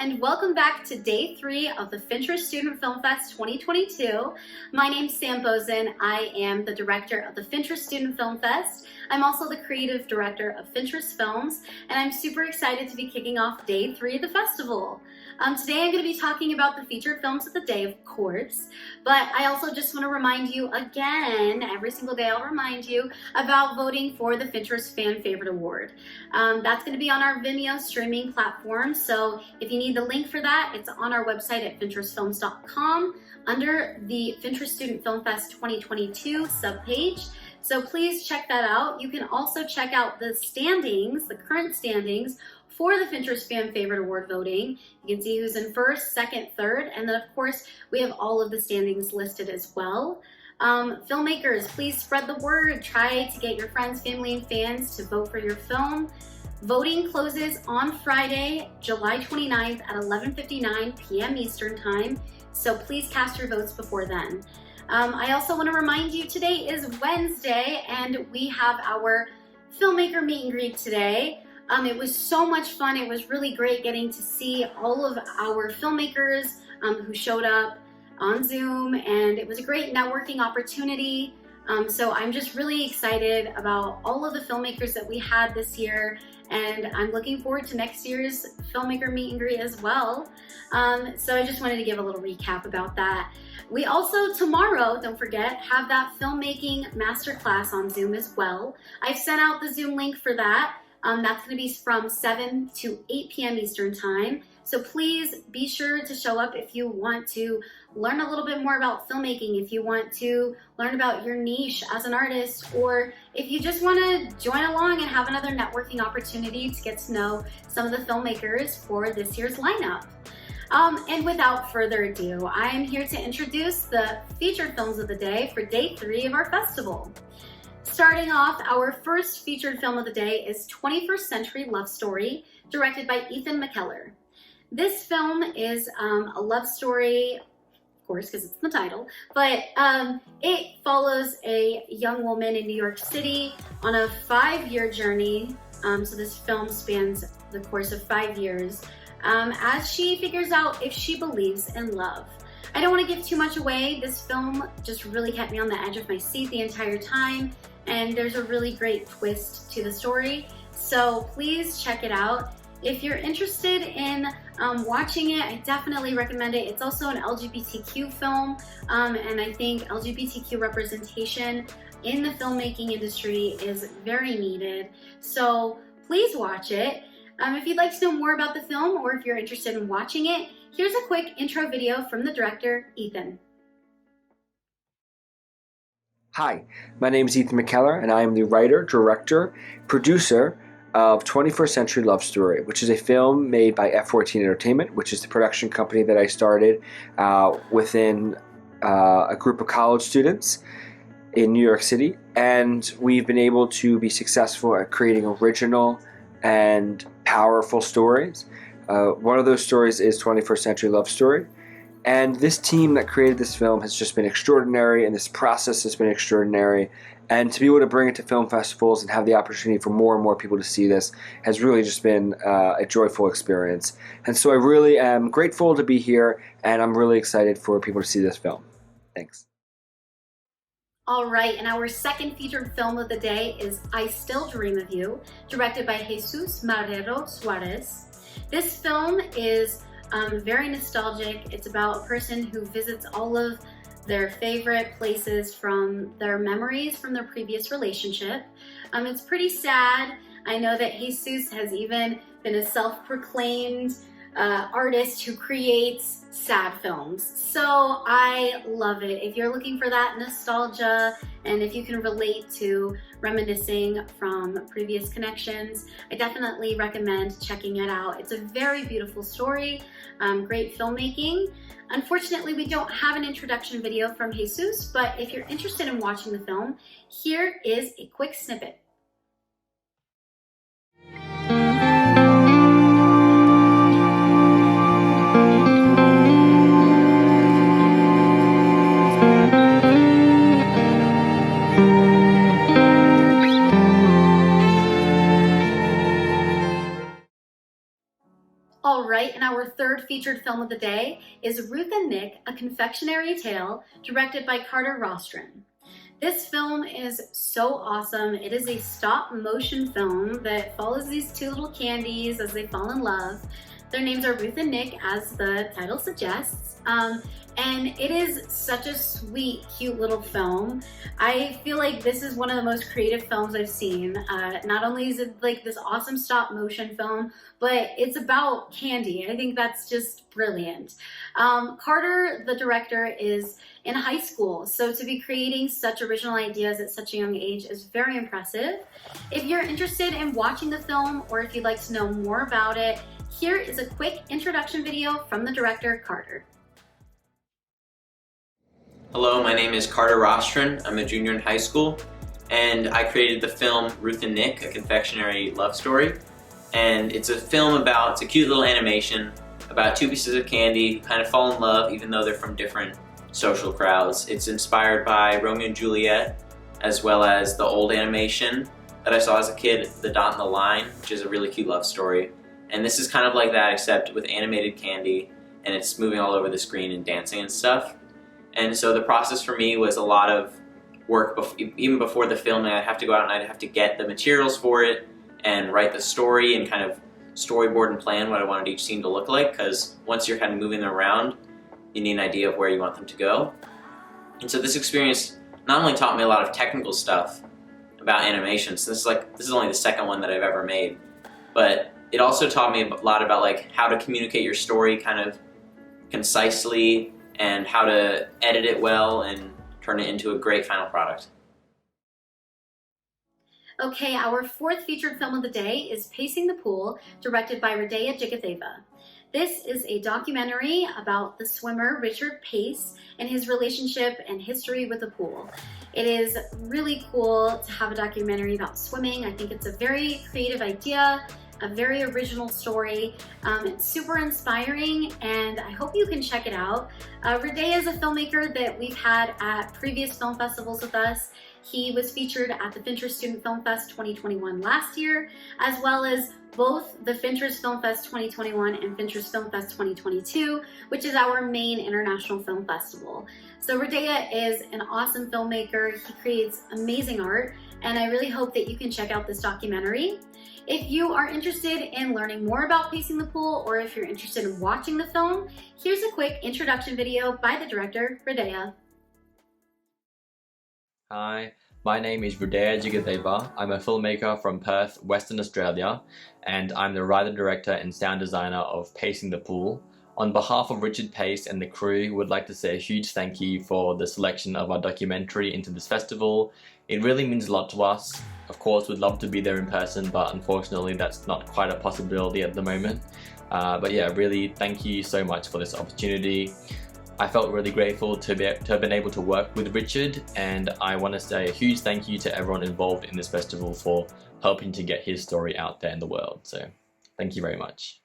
and welcome back to day 3 of the Fentress Student Film Fest 2022. My name's Sam Bozen. I am the director of the Fentress Student Film Fest. I'm also the creative director of Fentress Films, and I'm super excited to be kicking off day 3 of the festival. Today I'm going to be talking about the featured films of the day, of course, but I also just want to remind you again, every single day I'll remind you about voting for the Fentress Fan Favorite Award. That's going to be on our Vimeo streaming platform, so if you need the link for that, it's on our website at fentressfilms.com under the Fentress Student Film Fest 2022 subpage. So please check that out. You can also check out the standings, the current standings for the Fentress Fan Favorite Award voting. You can see who's in first, second, third, and then of course we have all of the standings listed as well. Filmmakers, please spread the word. Try to get your friends, family, and fans to vote for your film. Voting closes on Friday, July 29th at 11:59 p.m. Eastern Time, so please cast your votes before then. I also want to remind you today is Wednesday and we have our Filmmaker meet and greet today. It was so much fun. It was really great getting to see all of our filmmakers who showed up on Zoom, and it was a great networking opportunity. So I'm just really excited about all of the filmmakers that we had this year, and I'm looking forward to next year's Filmmaker meet and greet as well. So I just wanted to give a little recap about that. We also, tomorrow, don't forget, have that filmmaking masterclass on Zoom as well. I've sent out the Zoom link for that. That's going to be from 7 to 8 p.m. Eastern Time. So please be sure to show up if you want to learn a little bit more about filmmaking, if you want to learn about your niche as an artist, or if you just want to join along and have another networking opportunity to get to know some of the filmmakers for this year's lineup. And without further ado, I am here to introduce the featured films of the day for day 3 of our festival. Starting off, our first featured film of the day is 21st Century Love Story, directed by Mckeller. This film is a love story, of course, because it's the title, but it follows a young woman in New York City on a 5-year journey. So this film spans the course of 5 years as she figures out if she believes in love. I don't want to give too much away. This film just really kept me on the edge of my seat the entire time, and there's a really great twist to the story. So please check it out. If you're interested in watching it, I definitely recommend it. It's also an LGBTQ film, and I think LGBTQ representation in the filmmaking industry is very needed. So please watch it. If you'd like to know more about the film, or if you're interested in watching it, here's a quick intro video from the director, Ethan. Hi, my name is Ethan Mckeller, and I am the writer, director, producer of 21st Century Love Story, which is a film made by F14 Entertainment, which is the production company that I started within a group of college students in New York City. And we've been able to be successful at creating original and powerful stories. One of those stories is 21st Century Love Story. And this team that created this film has just been extraordinary, and this process has been extraordinary. And to be able to bring it to film festivals and have the opportunity for more and more people to see this has really just been a joyful experience. And so I really am grateful to be here, and I'm really excited for people to see this film. Thanks. All right, and our second featured film of the day is I Still Dream of You, directed by Jesus Marrero Juarez. This film is very nostalgic. It's about a person who visits all of their favorite places from their memories from their previous relationship. It's pretty sad. I know that Jesus has even been a self-proclaimed artist who creates sad films. So I love it. If you're looking for that nostalgia, and if you can relate to reminiscing from previous connections, I definitely recommend checking it out. It's a very beautiful story, great filmmaking. Unfortunately, we don't have an introduction video from Jesus, but if you're interested in watching the film, here is a quick snippet. All right, and our third third featured film of the day is Ruth and Nick, A Confectionary Tale, directed by Carter Rostron. This film is so awesome. It is a stop motion film that follows these two little candies as they fall in love. Their names are Ruth and Nick, as the title suggests. And it is such a sweet, cute little film. I feel like this is one of the most creative films I've seen. Not only is it like this awesome stop motion film, but it's about candy. I think that's just brilliant. Carter, the director, is in high school, so to be creating such original ideas at such a young age is very impressive. If you're interested in watching the film, or if you'd like to know more about it, here is a quick introduction video from the director, Carter. Hello, my name is Carter Rostron. I'm a junior in high school, and I created the film Ruth and Nick, A Confectionary Love Story. And it's a film it's a cute little animation about two pieces of candy who kind of fall in love even though they're from different social crowds. It's inspired by Romeo and Juliet, as well as the old animation that I saw as a kid, The Dot and the Line, which is a really cute love story. And this is kind of like that, except with animated candy, and it's moving all over the screen and dancing and stuff. And so the process for me was a lot of work, even before the filming. I'd have to go out and I'd have to get the materials for it and write the story and kind of storyboard and plan what I wanted each scene to look like, because once you're kind of moving them around, you need an idea of where you want them to go. And so this experience not only taught me a lot of technical stuff about animation, so this is only the second one that I've ever made, but it also taught me a lot about like how to communicate your story kind of concisely, and how to edit it well and turn it into a great final product. Okay, our fourth featured film of the day is Pacing the Pool, directed by Hriday Jigadeva. This is a documentary about the swimmer Richard Pace and his relationship and history with the pool. It is really cool to have a documentary about swimming. I think it's a very creative idea, a very original story. It's super inspiring, and I hope you can check it out. Hriday is a filmmaker that we've had at previous film festivals with us. He was featured at the Fentress Student Film Fest 2021 last year, as well as both the Fentress Film Fest 2021 and Fentress Film Fest 2022, which is our main international film festival. So Hriday is an awesome filmmaker. He creates amazing art, and I really hope that you can check out this documentary. If you are interested in learning more about Pacing the Pool, or if you're interested in watching the film, here's a quick introduction video by the director, Hriday. Hi, my name is Hriday Jigadeva. I'm a filmmaker from Perth, Western Australia, and I'm the writer, director, and sound designer of Pacing the Pool. On behalf of Richard Pace and the crew, would like to say a huge thank you for the selection of our documentary into this festival. It really means a lot to us. Of course, we'd love to be there in person, but unfortunately that's not quite a possibility at the moment. But yeah, really thank you so much for this opportunity. I felt really grateful to have been able to work with Richard, and I want to say a huge thank you to everyone involved in this festival for helping to get his story out there in the world. So thank you very much.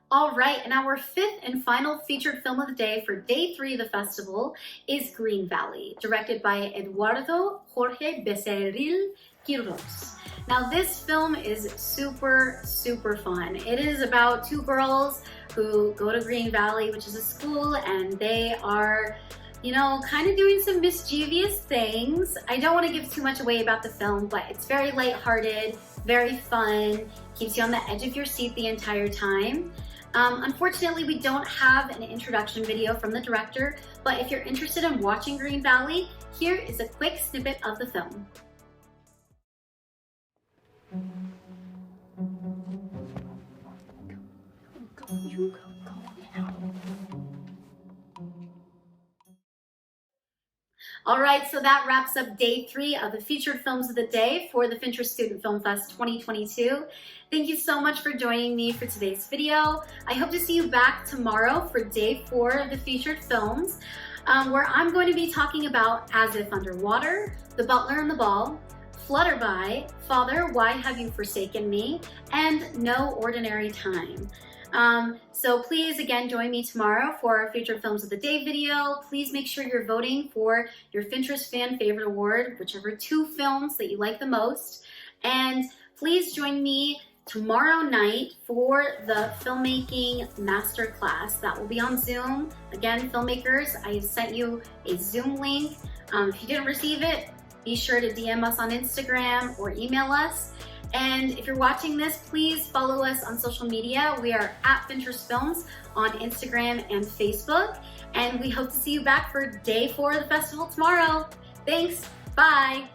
All right, and our fifth and final featured film of the day for day 3 of the festival is Green Valley, directed by Eduardo Jorge Becerril Quiros. Now this film is super, super fun. It is about two girls who go to Green Valley, which is a school, and they are, you know, kind of doing some mischievous things. I don't want to give too much away about the film, but it's very lighthearted, very fun, keeps you on the edge of your seat the entire time. Unfortunately, we don't have an introduction video from the director, but if you're interested in watching Green Valley, here is a quick snippet of the film. All right, so that wraps up day 3 of the featured films of the day for the Fentress Student Film Fest 2022. Thank you so much for joining me for today's video. I hope to see you back tomorrow for day 4 of the featured films, where I'm going to be talking about As If Underwater, The Butler and the Ball, Flutterby, Father, Why Have You Forsaken Me, and No Ordinary Time. So please, again, join me tomorrow for our Featured Films of the Day video. Please make sure you're voting for your Fentress Fan Favorite Award, whichever 2 films that you like the most. And please join me tomorrow night for the filmmaking masterclass that will be on Zoom. Again, filmmakers, I sent you a Zoom link. If you didn't receive it, be sure to DM us on Instagram or email us. And if you're watching this, please follow us on social media. We are at Fentress Films on Instagram and Facebook. And we hope to see you back for day 4 of the festival tomorrow. Thanks. Bye.